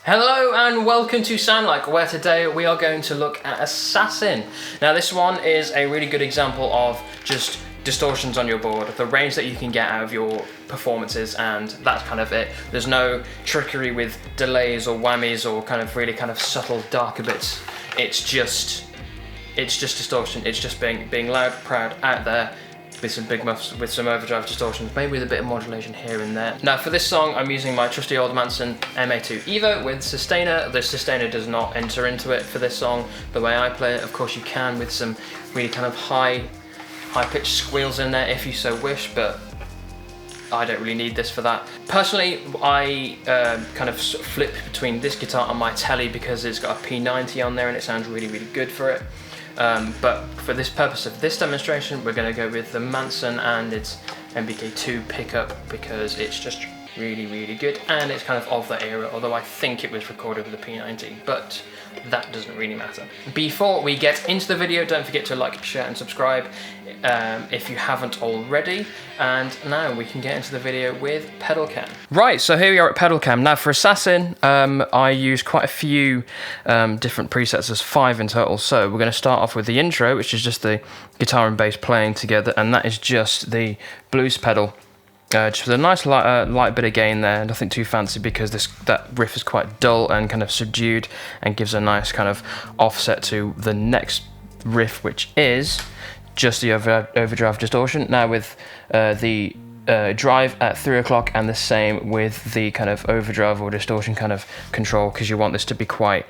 Hello and welcome to Sound Like, where today we are going to look at Assassin. Now this one is a really good example of just distortions on your board, the range that you can get out of your performances, and that's kind of it. There's no trickery with delays or whammies or kind of really kind of subtle darker bits. It's just distortion. It's just being loud, proud, out there, with some big muffs, with some overdrive distortions, maybe with a bit of modulation here and there. Now for this song, I'm using my trusty old Manson MA2 Evo with sustainer. The sustainer does not enter into it for this song the way I play it. Of course you can with some really kind of high-pitched squeals in there if you so wish, but I don't really need this for that. Personally, I kind of flip between this guitar and my telly because it's got a P90 on there and it sounds really, really good for it. But for this purpose of this demonstration, we're going to go with the Manson and its MBK2 pickup because it's just really, really good, and it's kind of that era, although I think it was recorded with a P90, but that doesn't really matter. Before we get into the video, don't forget to like, share and subscribe if you haven't already, and now we can get into the video with Pedalcam. Right, so here we are at Pedalcam. Now for Assassin, I use quite a few different presets, there's 5 in total, so we're going to start off with the intro, which is just the guitar and bass playing together, and that is just the blues pedal. Just with a nice light bit of gain there, nothing too fancy because that riff is quite dull and kind of subdued and gives a nice kind of offset to the next riff, which is just the overdrive distortion. Now with the drive at 3 o'clock and the same with the kind of overdrive or distortion kind of control, because you want this to be quite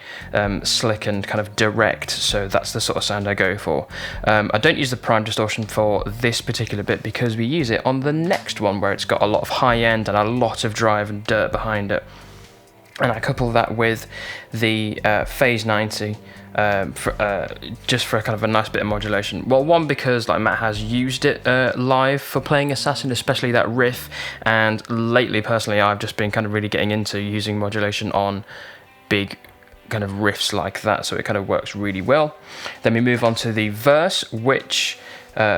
slick and kind of direct, so that's the sort of sound I go for. I don't use the prime distortion for this particular bit because we use it on the next one where it's got a lot of high end and a lot of drive and dirt behind it, and I couple that with the phase 90 just for a kind of a nice bit of modulation. Well, one, because like Matt has used it live for playing Assassin, especially that riff, and lately personally I've just been kind of really getting into using modulation on big kind of riffs like that, so it kind of works really well. Then we move on to the verse, which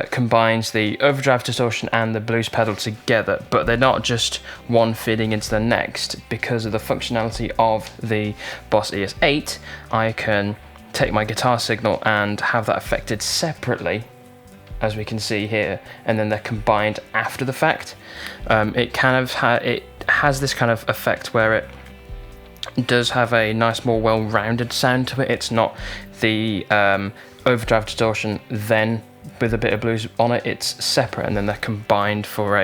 combines the overdrive distortion and the blues pedal together, but they're not just one feeding into the next. Because of the functionality of the Boss ES8, I can take my guitar signal and have that affected separately, as we can see here, and then they're combined after the fact. It kind of it has this kind of effect where it does have a nice, more well-rounded sound to it. It's not the overdrive distortion then with a bit of blues on it. It's separate, and then they're combined for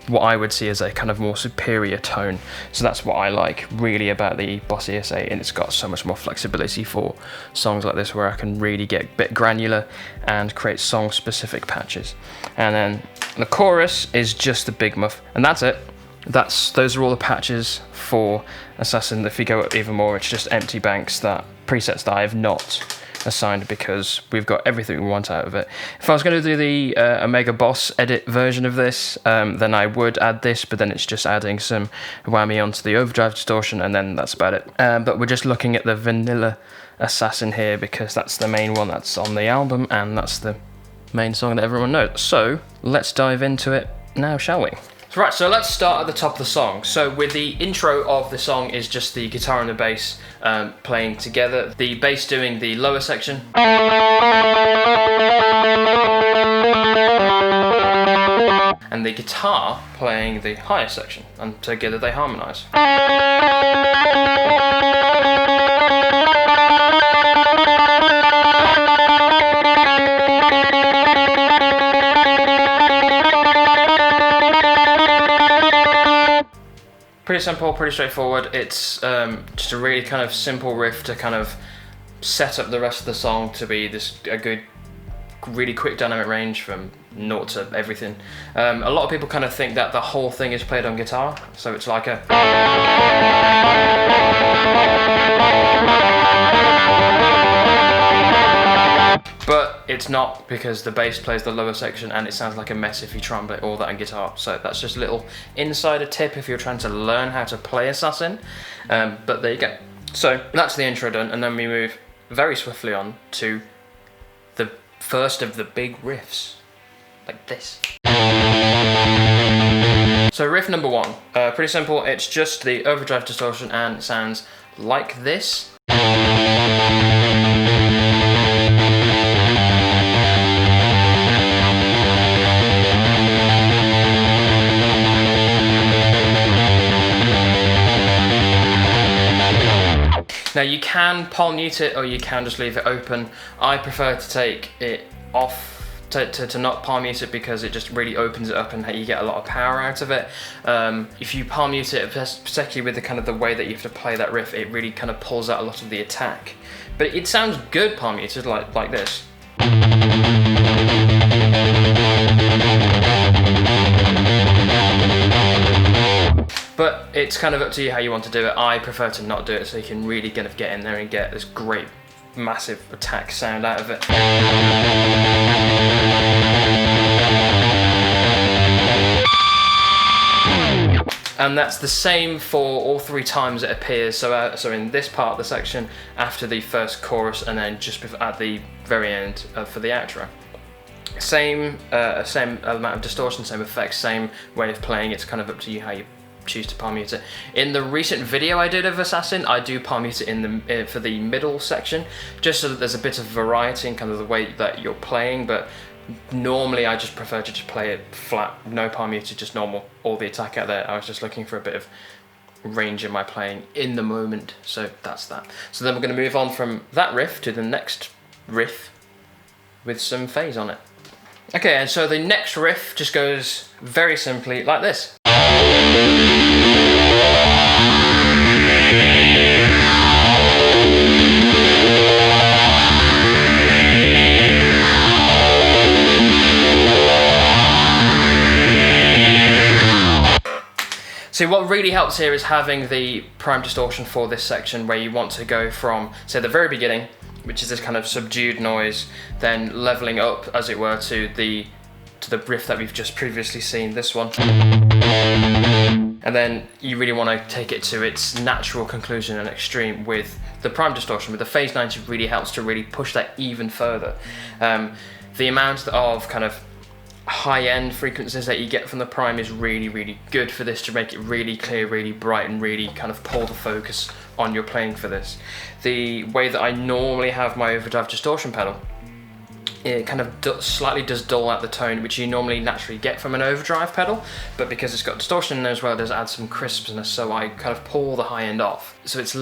what I would see as a kind of more superior tone. So that's what I like really about the Boss ES8, and it's got so much more flexibility for songs like this where I can really get a bit granular and create song specific patches. And then the chorus is just the big muff, and that's it. Those are all the patches for Assassin. If you go up even more, it's just empty banks, presets that I have not assigned because we've got everything we want out of it. If I was going to do the Omega Boss edit version of this, then I would add this, but then it's just adding some whammy onto the overdrive distortion, and then that's about it. But we're just looking at the vanilla Assassin here because that's the main one that's on the album, and that's the main song that everyone knows. So let's dive into it now, shall we? Right, so let's start at the top of the song. So with the intro of the song is just the guitar and the bass playing together. The bass doing the lower section. And the guitar playing the higher section. And together they harmonise. Pretty simple, pretty straightforward. It's just a really kind of simple riff to kind of set up the rest of the song to be a good, really quick dynamic range from 0 to everything. A lot of people kind of think that the whole thing is played on guitar, so it's like a... But it's not, because the bass plays the lower section and it sounds like a mess if you try and play all that on guitar. So that's just a little insider tip if you're trying to learn how to play Assassin. But there you go. So that's the intro done, and then we move very swiftly on to the first of the big riffs, like this. So riff number one, pretty simple. It's just the overdrive distortion and it sounds like this. Now you can palm mute it or you can just leave it open. I prefer to take it off, to not palm mute it, because it just really opens it up and you get a lot of power out of it. If you palm mute it, particularly with the kind of the way that you have to play that riff, it really kind of pulls out a lot of the attack. But it sounds good palm muted like this. But it's kind of up to you how you want to do it. I prefer to not do it so you can really kind of get in there and get this great massive attack sound out of it. And that's the same for all three times it appears. So in this part of the section, after the first chorus, and then just at the very end for the outro. Same amount of distortion, same effects, same way of playing. It's kind of up to you how you choose to palm mute it. In the recent video I did of Assassin, I do palm mute it for the middle section, just so that there's a bit of variety in kind of the way that you're playing. But normally I just prefer to just play it flat, no palm muted, just normal, all the attack out there. I was just looking for a bit of range in my playing in the moment, so that's that. So then we're going to move on from that riff to the next riff with some phase on it. Okay, and so the next riff just goes very simply like this. So what really helps here is having the prime distortion for this section, where you want to go from, say, the very beginning, which is this kind of subdued noise, then leveling up, as it were, to the riff that we've just previously seen, this one. And then you really want to take it to its natural conclusion and extreme with the prime distortion. With the phase 90 really helps to really push that even further. The amount of kind of high-end frequencies that you get from the prime is really, really good for this, to make it really clear, really bright, and really kind of pull the focus on your playing for this. The way that I normally have my overdrive distortion pedal, it kind of slightly does dull out the tone, which you normally naturally get from an overdrive pedal, but because it's got distortion in there as well, it does add some crispness, so I kind of pull the high end off. So it's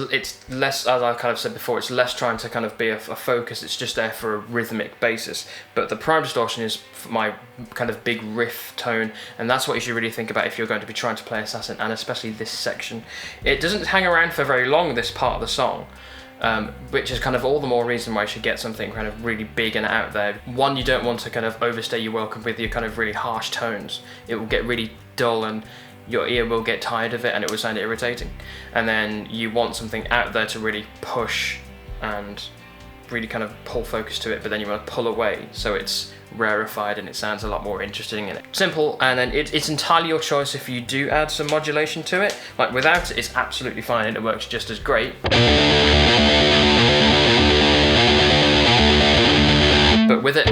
less, as I kind of said before, it's less trying to kind of be a focus, it's just there for a rhythmic basis. But the prime distortion is my kind of big riff tone, and that's what you should really think about if you're going to be trying to play Assassin, and especially this section. It doesn't hang around for very long, this part of the song. Which is kind of all the more reason why you should get something kind of really big and out there. One, you don't want to kind of overstay your welcome with your kind of really harsh tones. It will get really dull and your ear will get tired of it and it will sound irritating. And then you want something out there to really push and really kind of pull focus to it, but then you want to pull away so it's rarefied and it sounds a lot more interesting. And simple, and then it's entirely your choice if you do add some modulation to it. Like without it, it's absolutely fine and it works just as great. But with it,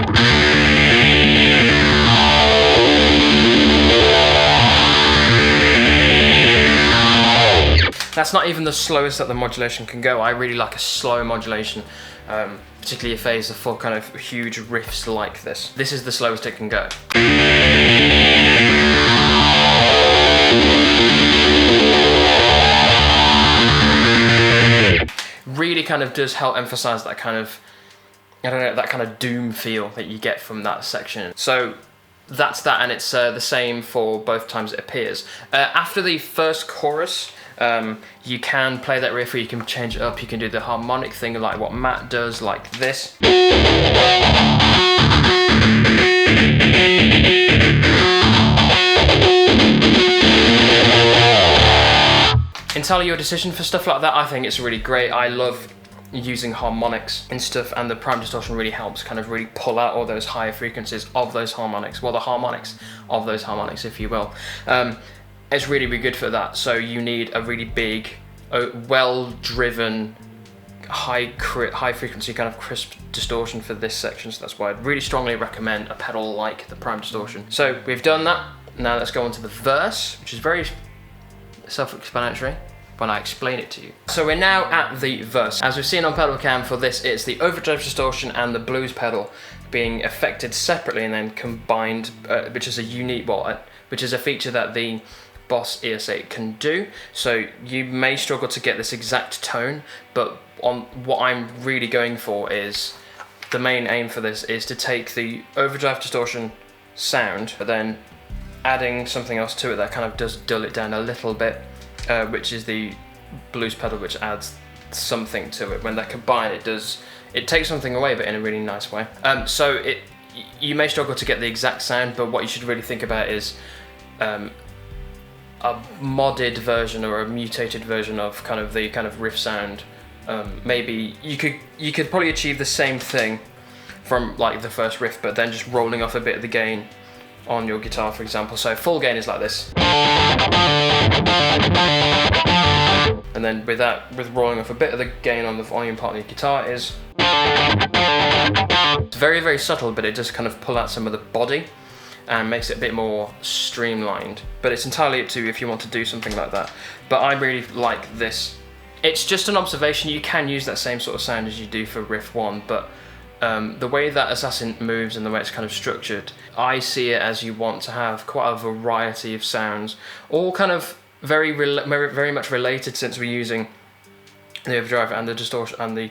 that's not even the slowest that the modulation can go. I really like a slow modulation, particularly if phase for kind of huge riffs like this. This is the slowest it can go. Really kind of does help emphasize that kind of, I don't know, that kind of doom feel that you get from that section. So that's that, and it's the same for both times it appears. After the first chorus, you can play that riff, or you can change it up. You can do the harmonic thing like what Matt does, like this. Entirely your decision for stuff like that. I think it's really great. I love using harmonics and stuff, and the prime distortion really helps kind of really pull out all those higher frequencies of those harmonics, well, the harmonics of those harmonics, if you will. It's really, really good for that. So you need a really big, well-driven, high frequency kind of crisp distortion for this section. So that's why I'd really strongly recommend a pedal like the prime distortion. So we've done that. Now let's go on to the verse, which is very self-explanatory when I explain it to you. So we're now at the verse. As we've seen on Pedalcam for this, it's the overdrive distortion and the blues pedal being affected separately and then combined, which is a unique, which is a feature that the Boss ES8 can do. So you may struggle to get this exact tone, but on what I'm really going for is, the main aim for this is to take the overdrive distortion sound, but then adding something else to it that kind of does dull it down a little bit, which is the blues pedal, which adds something to it. When they're combined, it takes something away, but in a really nice way. So you may struggle to get the exact sound, but what you should really think about is a modded version or a mutated version of the riff sound. Maybe you could probably achieve the same thing from like the first riff, but then just rolling off a bit of the gain on your guitar, for example. So full gain is like this, and then with rolling off a bit of the gain on the volume part of your guitar is, it's very, very subtle, but it does kind of pull out some of the body and makes it a bit more streamlined. But it's entirely up to you if you want to do something like that. But I really like this. It's just an observation. You can use that same sort of sound as you do for riff 1, but the way that Assassin moves and the way it's kind of structured, I see it as you want to have quite a variety of sounds, all kind of very much related, since we're using the overdrive and the distortion and the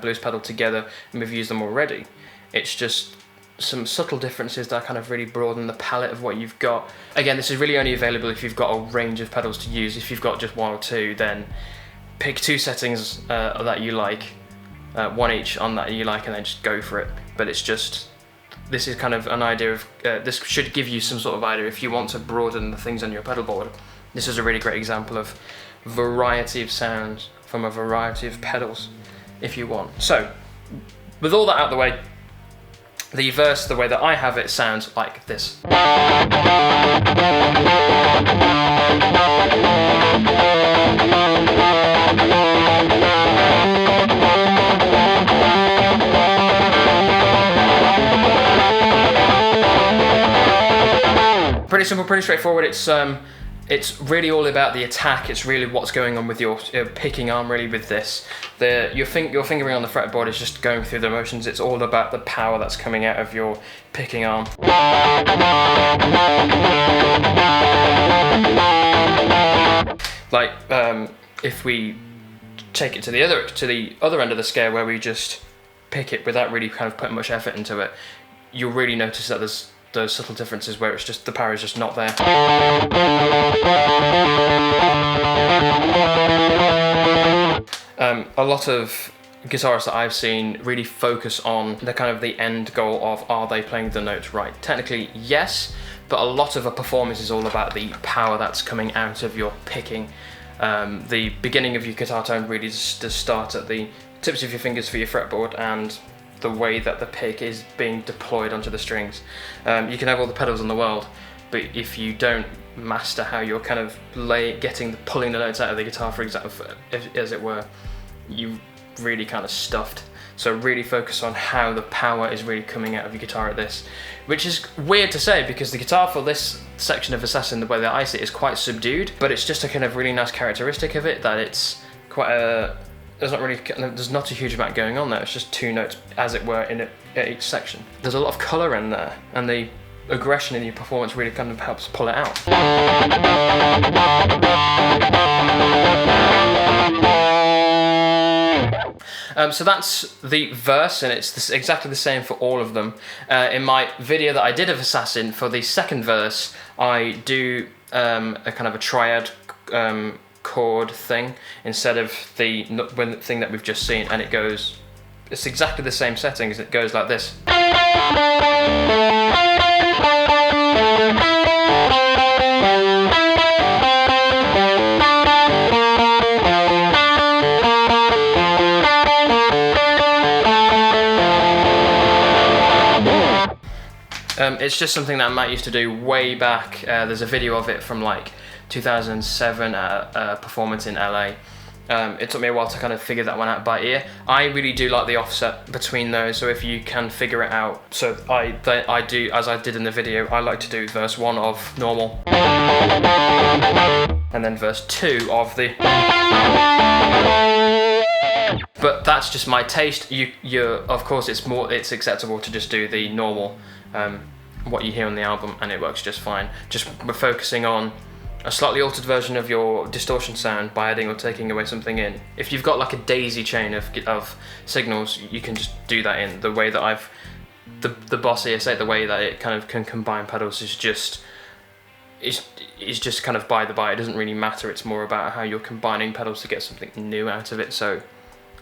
blues pedal together, and we've used them already. It's just some subtle differences that kind of really broaden the palette of what you've got. Again, this is really only available if you've got a range of pedals to use. If you've got just one or two, then pick 2 settings that you like, one each on that you like, and then just go for it. But it's just, this is kind of an idea of, this should give you some sort of idea if you want to broaden the things on your pedal board. This is a really great example of variety of sounds from a variety of pedals, if you want. So, with all that out of the way, the verse, the way that I have it, sounds like this. Pretty simple, pretty straightforward. It's really all about the attack. It's really what's going on with your picking arm, really, with this. Your fingering on the fretboard is just going through the motions. It's all about the power that's coming out of your picking arm. Like, if we take it to the other end of the scale, where we just pick it without really kind of putting much effort into it, you'll really notice that there's those subtle differences where it's just, the power is just not there. A lot of guitarists that I've seen really focus on the kind of the end goal of, are they playing the notes right? Technically, yes, but a lot of a performance is all about the power that's coming out of your picking. The beginning of your guitar tone really does start at the tips of your fingers for your fretboard, and the way that the pick is being deployed onto the strings. You can have all the pedals in the world, but if you don't master how you're kind of pulling the notes out of the guitar, for example, as it were, you really kind of stuffed. So really focus on how the power is really coming out of your guitar at this, which is weird to say because the guitar for this section of Assassin, the way that I see it, is quite subdued, but it's just a kind of really nice characteristic of it, that it's quite a, there's not a huge amount going on there. It's just 2 notes, as it were, in each section. There's a lot of colour in there, and the aggression in your performance really kind of helps pull it out. So that's the verse, and it's exactly the same for all of them. In my video that I did of Assassin, for the second verse, I do a kind of a triad chord thing instead of the thing that we've just seen, and it's exactly the same settings. It goes like this. It's just something that Matt used to do way back. There's a video of it from like 2007 at a performance in LA, It took me a while to kind of figure that one out by ear. I really do like the offset between those, so if you can figure it out. So I do, as I did in the video, I like to do verse 1 of normal, and then verse 2 of the. But that's just my taste. Of course, it's acceptable to just do the normal, what you hear on the album, and it works just fine. Just we're focusing on a slightly altered version of your distortion sound by adding or taking away something in. If you've got like a daisy chain of signals, you can just do that in the way that the Boss ES8, the way that it kind of can combine pedals is just kind of by the by. It doesn't really matter. It's more about how you're combining pedals to get something new out of it. So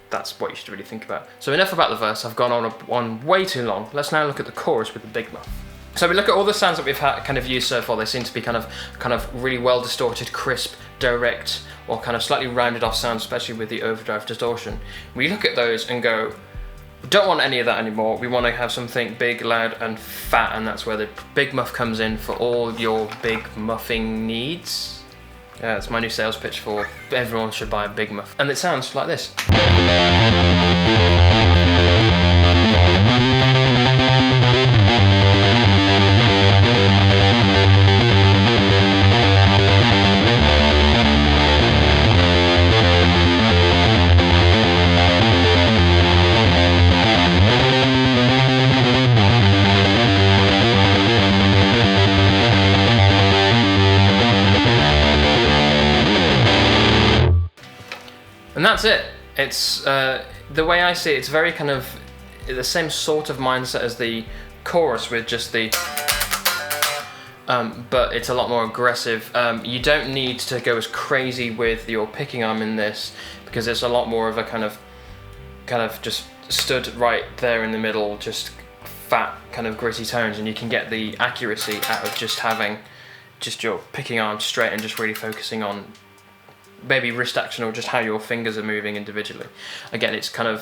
that's what you should really think about. So enough about the verse. I've gone on way too long. Let's now look at the chorus with the big muff. So we look at all the sounds that we've kind of used so far. They seem to be kind of really well distorted, crisp, direct, or kind of slightly rounded off sounds, especially with the overdrive distortion. We look at those and go, we don't want any of that anymore. We want to have something big, loud, and fat, and that's where the big muff comes in for all your big muffing needs. Yeah, it's my new sales pitch for everyone should buy a big muff. And it sounds like this. And that's it. It's the way I see it, it's very kind of the same sort of mindset as the chorus with just the but it's a lot more aggressive. You don't need to go as crazy with your picking arm in this because it's a lot more of a kind of just stood right there in the middle, just fat kind of gritty tones, and you can get the accuracy out of just having just your picking arm straight and just really focusing on maybe wrist action or just how your fingers are moving individually. Again, it's the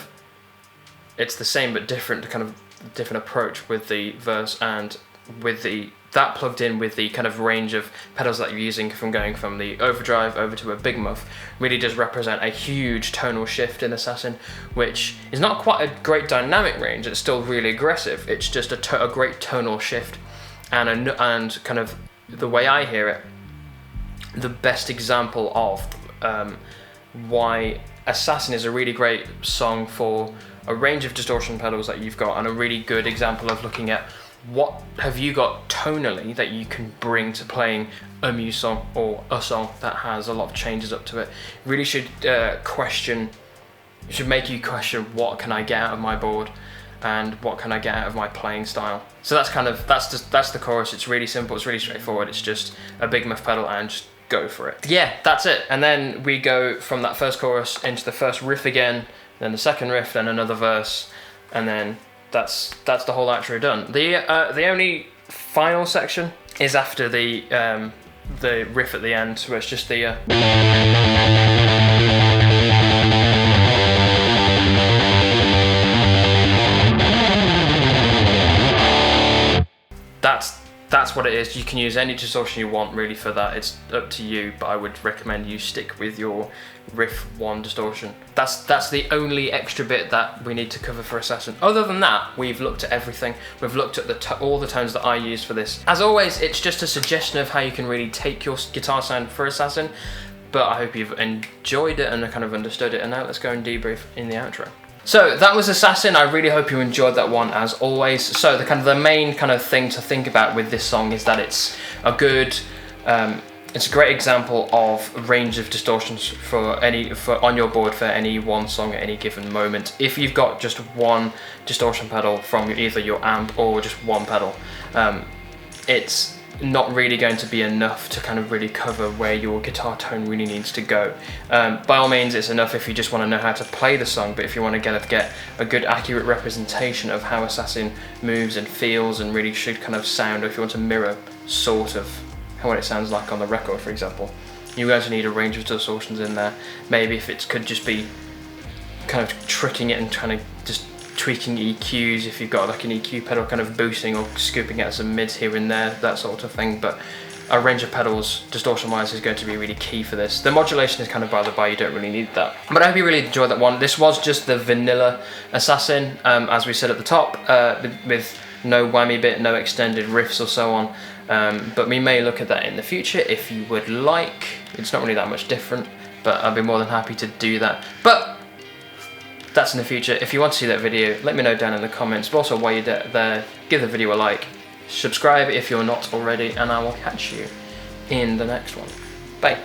same but different approach with the verse, and with that plugged in with the kind of range of pedals that you're using, from going from the overdrive over to a big muff, really does represent a huge tonal shift in Assassin, which is not quite a great dynamic range. It's still really aggressive. It's just a great tonal shift, and kind of the way I hear it, the best example of why Assassin is a really great song for a range of distortion pedals that you've got, and a really good example of looking at what have you got tonally that you can bring to playing a Muse song or a song that has a lot of changes up to it. Really should make you question, what can I get out of my board and what can I get out of my playing style. So that's the chorus. It's really simple, it's really straightforward. It's just a big muff pedal and just go for it. Yeah, that's it. And then we go from that first chorus into the first riff again, then the second riff, then another verse, and then that's the whole outro done. The only final section is after the riff at the end, where it's just the that's what it is. You can use any distortion you want really for that. It's up to you, but I would recommend you stick with your riff 1 distortion. That's the only extra bit that we need to cover for Assassin. Other than that, we've looked at everything. We've looked at all the tones that I used for this. As always, it's just a suggestion of how you can really take your guitar sound for Assassin, but I hope you've enjoyed it and kind of understood it. And now let's go and debrief in the outro. So that was Assassin. I really hope you enjoyed that one, as always. So the main kind of thing to think about with this song is that it's a great example of a range of distortions on your board for any one song at any given moment. If you've got just one distortion pedal from either your amp or just one pedal, it's not really going to be enough to kind of really cover where your guitar tone really needs to go. By all means, it's enough if you just want to know how to play the song, but if you want to get a good accurate representation of how Assassin moves and feels and really should kind of sound, or if you want to mirror sort of what it sounds like on the record, for example, you guys need a range of distortions in there. Maybe if it could just be kind of tricking it and trying to just tweaking EQs, if you've got like an EQ pedal, kind of boosting or scooping out some mids here and there, that sort of thing. But a range of pedals, distortion-wise, is going to be really key for this. The modulation is kind of by the by, you don't really need that. But I hope you really enjoyed that one. This was just the vanilla Assassin, as we said at the top, with no whammy bit, no extended riffs or so on. But we may look at that in the future if you would like. It's not really that much different, but I'd be more than happy to do that. But that's in the future. If you want to see that video, let me know down in the comments. But also while you're there, give the video a like, subscribe if you're not already, and I will catch you in the next one. Bye.